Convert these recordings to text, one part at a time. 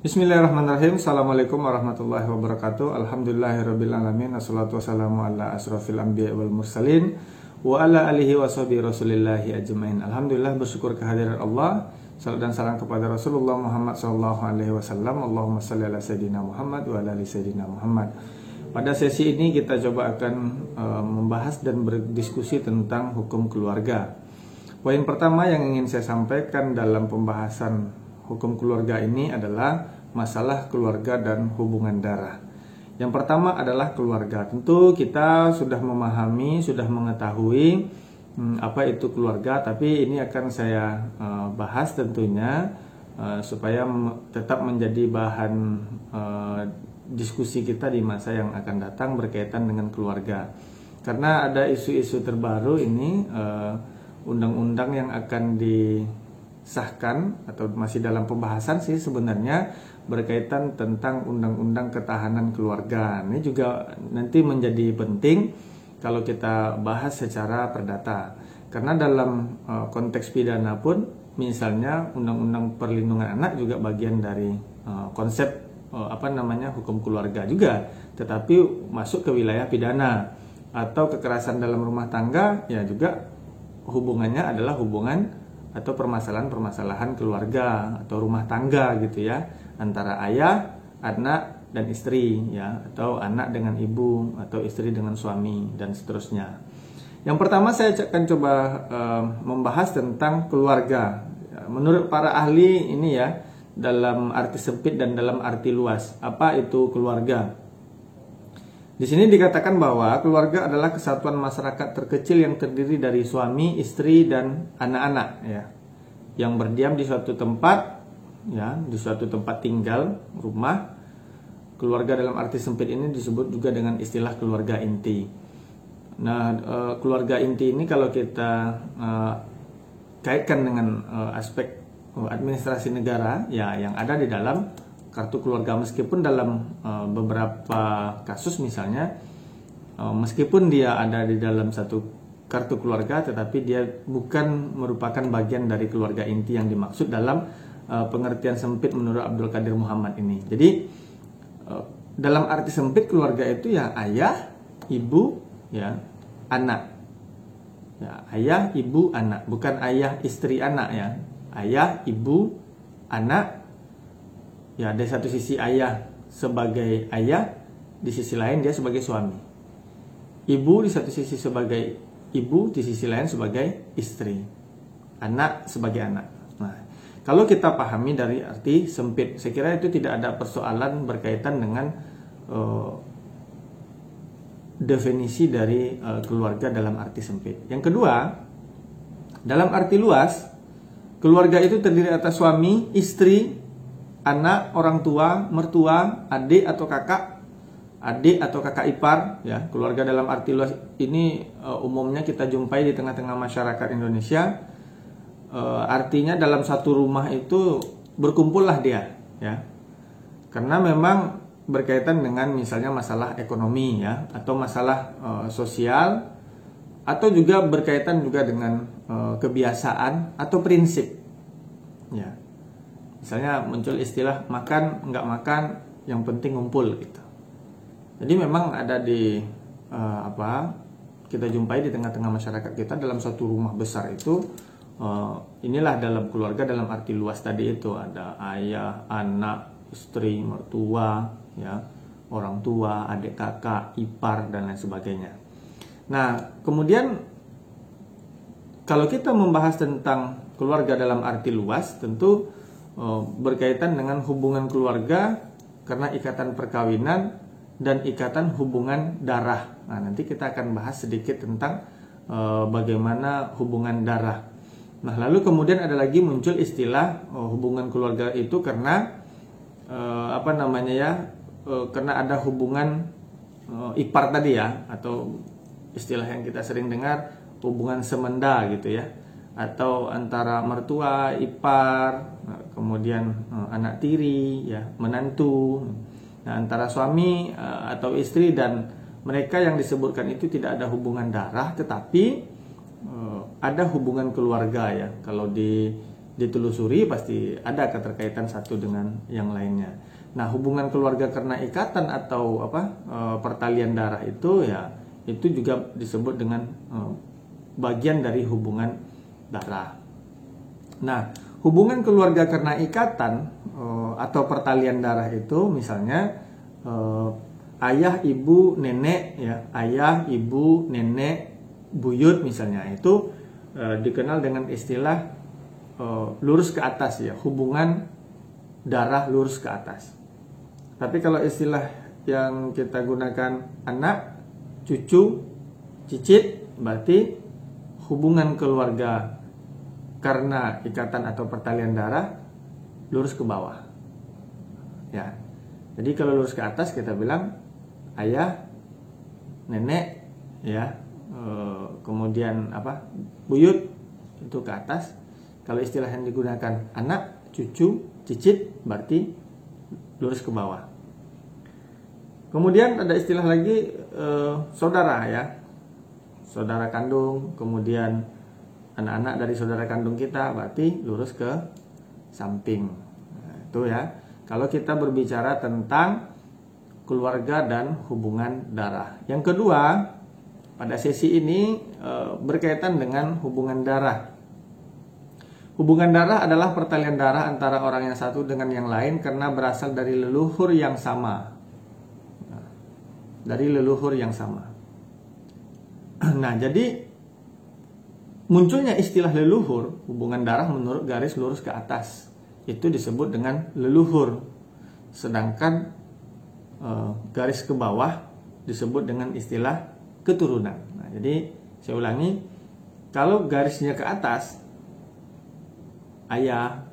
Bismillahirrahmanirrahim. Assalamualaikum warahmatullahi wabarakatuh. Alhamdulillahirrabbilalamin. Assalatu wassalamu ala asrafil anbiya wal mursalin wa ala alihi wa sahbihi rasulillahi ajmain. Alhamdulillah, bersyukur kehadiran Allah. Salam dan salam kepada Rasulullah Muhammad SAW. Allahumma salli ala Sayyidina Muhammad wa ala ali Sayyidina Muhammad. Pada sesi ini kita coba akan membahas dan berdiskusi tentang hukum keluarga. Poin pertama yang ingin saya sampaikan dalam pembahasan hukum keluarga ini adalah masalah keluarga dan hubungan darah. Yang pertama adalah keluarga. Tentu kita sudah memahami, sudah mengetahui apa itu keluarga, tapi ini akan saya bahas tentunya supaya tetap menjadi bahan diskusi kita di masa yang akan datang berkaitan dengan keluarga. Karena ada isu-isu terbaru ini, undang-undang yang akan disahkan atau masih dalam pembahasan sih sebenarnya, berkaitan tentang undang-undang ketahanan keluarga. Ini juga nanti menjadi penting kalau kita bahas secara perdata. Karena dalam konteks pidana pun, misalnya undang-undang perlindungan anak juga bagian dari konsep hukum keluarga juga, tetapi masuk ke wilayah pidana. Atau kekerasan dalam rumah tangga ya juga hubungannya adalah hubungan atau permasalahan-permasalahan keluarga atau rumah tangga gitu ya, antara ayah, anak, dan istri ya, atau anak dengan ibu, atau istri dengan suami, dan seterusnya. Yang pertama saya akan coba membahas tentang keluarga. Menurut para ahli ini ya, dalam arti sempit dan dalam arti luas, apa itu keluarga? Di sini dikatakan bahwa keluarga adalah kesatuan masyarakat terkecil yang terdiri dari suami, istri, dan anak-anak ya, yang berdiam di suatu tempat ya, di suatu tempat tinggal, rumah. Keluarga dalam arti sempit ini disebut juga dengan istilah keluarga inti. Nah, keluarga inti ini kalau kita kaitkan dengan aspek administrasi negara ya, yang ada di dalam kartu keluarga, meskipun dalam beberapa kasus misalnya meskipun dia ada di dalam satu kartu keluarga, tetapi dia bukan merupakan bagian dari keluarga inti yang dimaksud dalam pengertian sempit menurut Abdul Qadir Muhammad ini. Jadi dalam arti sempit keluarga itu ya ayah, ibu, ya anak. Ya, ayah, ibu, anak, bukan ayah, istri, anak ya. Ayah, ibu, anak. Ya, dari satu sisi ayah sebagai ayah, di sisi lain dia sebagai suami. Ibu di satu sisi sebagai ibu, di sisi lain sebagai istri. Anak sebagai anak. Nah, kalau kita pahami dari arti sempit, saya kira itu tidak ada persoalan berkaitan dengan definisi dari keluarga dalam arti sempit. Yang kedua, dalam arti luas, keluarga itu terdiri atas suami, istri, anak, orang tua, mertua, adik atau kakak ipar ya. Keluarga dalam arti luas ini umumnya kita jumpai di tengah-tengah masyarakat Indonesia. Artinya dalam satu rumah itu berkumpullah dia ya. Karena memang berkaitan dengan misalnya masalah ekonomi ya, atau masalah sosial, atau juga berkaitan juga dengan kebiasaan atau prinsip ya. Misalnya muncul istilah makan nggak makan yang penting ngumpul gitu. Jadi memang ada di kita jumpai di tengah-tengah masyarakat kita dalam satu rumah besar itu, inilah dalam keluarga dalam arti luas tadi itu ada ayah, anak, istri, mertua ya, orang tua, adik kakak, ipar, dan lain sebagainya. Nah, kemudian kalau kita membahas tentang keluarga dalam arti luas, tentu berkaitan dengan hubungan keluarga karena ikatan perkawinan dan ikatan hubungan darah. Nah, nanti kita akan bahas sedikit tentang bagaimana hubungan darah. Nah, lalu kemudian ada lagi muncul istilah hubungan keluarga itu karena karena ada hubungan ipar tadi ya, atau istilah yang kita sering dengar hubungan semenda gitu ya, atau antara mertua, ipar, kemudian anak tiri, ya, menantu. Nah, antara suami atau istri dan mereka yang disebutkan itu tidak ada hubungan darah, tetapi ada hubungan keluarga ya. Kalau di ditelusuri pasti ada keterkaitan satu dengan yang lainnya. Nah, hubungan keluarga karena ikatan atau pertalian darah itu ya itu juga disebut dengan bagian dari hubungan darah. Nah, hubungan keluarga karena ikatan atau pertalian darah itu misalnya ayah, ibu, nenek ya, ayah, ibu, nenek, buyut misalnya itu dikenal dengan istilah lurus ke atas ya, hubungan darah lurus ke atas. Tapi kalau istilah yang kita gunakan anak, cucu, cicit, berarti hubungan keluarga karena ikatan atau pertalian darah lurus ke bawah. Ya. Jadi kalau lurus ke atas kita bilang ayah, nenek, ya, kemudian buyut itu ke atas. Kalau istilah yang digunakan anak, cucu, cicit, berarti lurus ke bawah. Kemudian ada istilah lagi saudara ya, saudara kandung, kemudian anak-anak dari saudara kandung kita berarti lurus ke samping. Nah, itu ya. Kalau kita berbicara tentang keluarga dan hubungan darah. Yang kedua, pada sesi ini berkaitan dengan hubungan darah. Hubungan darah adalah pertalian darah antara orang yang satu dengan yang lain karena berasal dari leluhur yang sama. Dari leluhur yang sama. Nah, jadi munculnya istilah leluhur, hubungan darah menurut garis lurus ke atas, itu disebut dengan leluhur. Sedangkan garis ke bawah disebut dengan istilah keturunan. Nah, jadi saya ulangi, kalau garisnya ke atas, ayah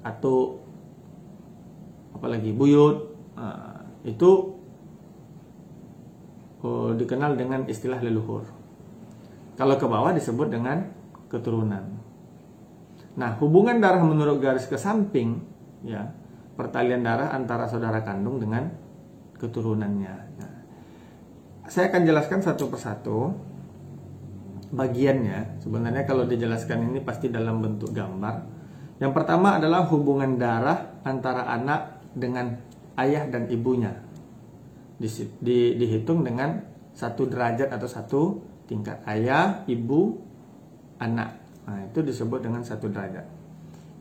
atau apalagi buyut, itu dikenal dengan istilah leluhur. Kalau ke bawah disebut dengan keturunan. Nah, hubungan darah menurut garis ke samping ya, pertalian darah antara saudara kandung dengan keturunannya. Nah, saya akan jelaskan satu persatu bagiannya. Sebenarnya kalau dijelaskan ini pasti dalam bentuk gambar. Yang pertama adalah hubungan darah antara anak dengan ayah dan ibunya. Dihitung dengan satu derajat atau satu tingkat, ayah, ibu, anak. Nah, itu disebut dengan satu derajat.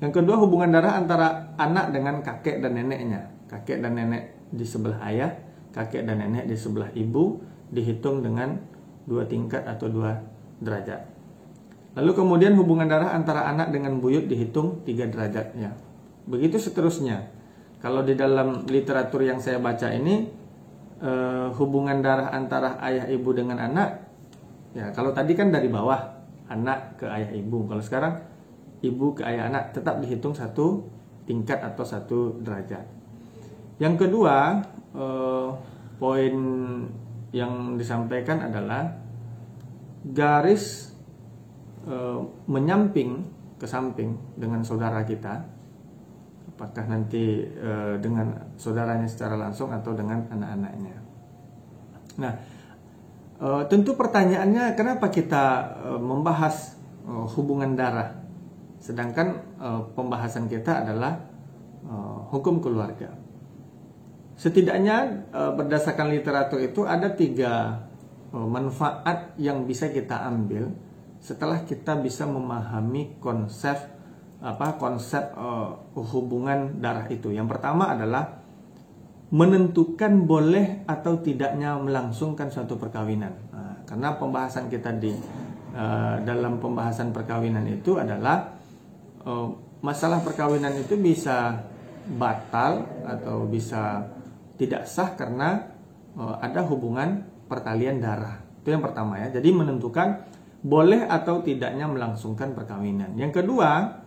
Yang kedua, hubungan darah antara anak dengan kakek dan neneknya. Kakek dan nenek di sebelah ayah, kakek dan nenek di sebelah ibu, dihitung dengan dua tingkat atau dua derajat. Lalu kemudian hubungan darah antara anak dengan buyut dihitung 3 derajat ya. Begitu seterusnya. Kalau di dalam literatur yang saya baca ini hubungan darah antara ayah ibu dengan anak ya, kalau tadi kan dari bawah anak ke ayah ibu, kalau sekarang ibu ke ayah anak tetap dihitung satu tingkat atau satu derajat. Yang kedua, poin yang disampaikan adalah garis menyamping ke samping dengan saudara kita, apakah nanti dengan saudaranya secara langsung atau dengan anak-anaknya. Nah, tentu pertanyaannya kenapa kita membahas hubungan darah, sedangkan pembahasan kita adalah hukum keluarga. Setidaknya berdasarkan literatur itu ada 3 manfaat yang bisa kita ambil setelah kita bisa memahami konsep hubungan darah itu. Yang pertama adalah menentukan boleh atau tidaknya melangsungkan suatu perkawinan. Nah, karena pembahasan kita dalam pembahasan perkawinan itu adalah masalah perkawinan itu bisa batal atau bisa tidak sah karena ada hubungan pertalian darah. Itu yang pertama ya. Jadi menentukan boleh atau tidaknya melangsungkan perkawinan. Yang kedua,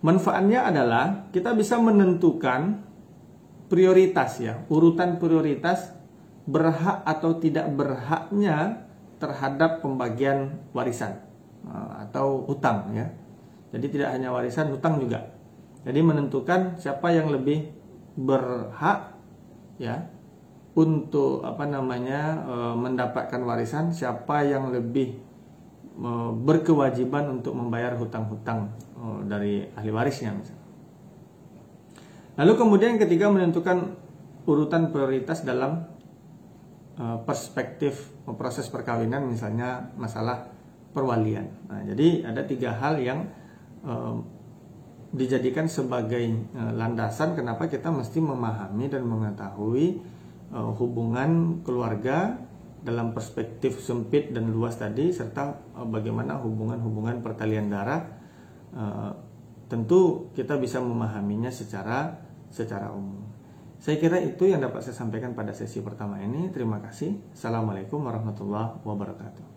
manfaatnya adalah kita bisa menentukan prioritas ya, urutan prioritas berhak atau tidak berhaknya terhadap pembagian warisan atau hutang ya. Jadi tidak hanya warisan, hutang juga. Jadi menentukan siapa yang lebih berhak ya untuk mendapatkan warisan, siapa yang lebih berkewajiban untuk membayar hutang-hutang dari ahli warisnya misalnya. Lalu kemudian ketiga, menentukan urutan prioritas dalam perspektif proses perkawinan, misalnya masalah perwalian. Nah, jadi ada 3 hal yang dijadikan sebagai landasan kenapa kita mesti memahami dan mengetahui hubungan keluarga dalam perspektif sempit dan luas tadi, serta bagaimana hubungan-hubungan pertalian darah. Tentu kita bisa memahaminya secara umum. Saya kira itu yang dapat saya sampaikan pada sesi pertama ini. Terima kasih. Assalamualaikum warahmatullahi wabarakatuh.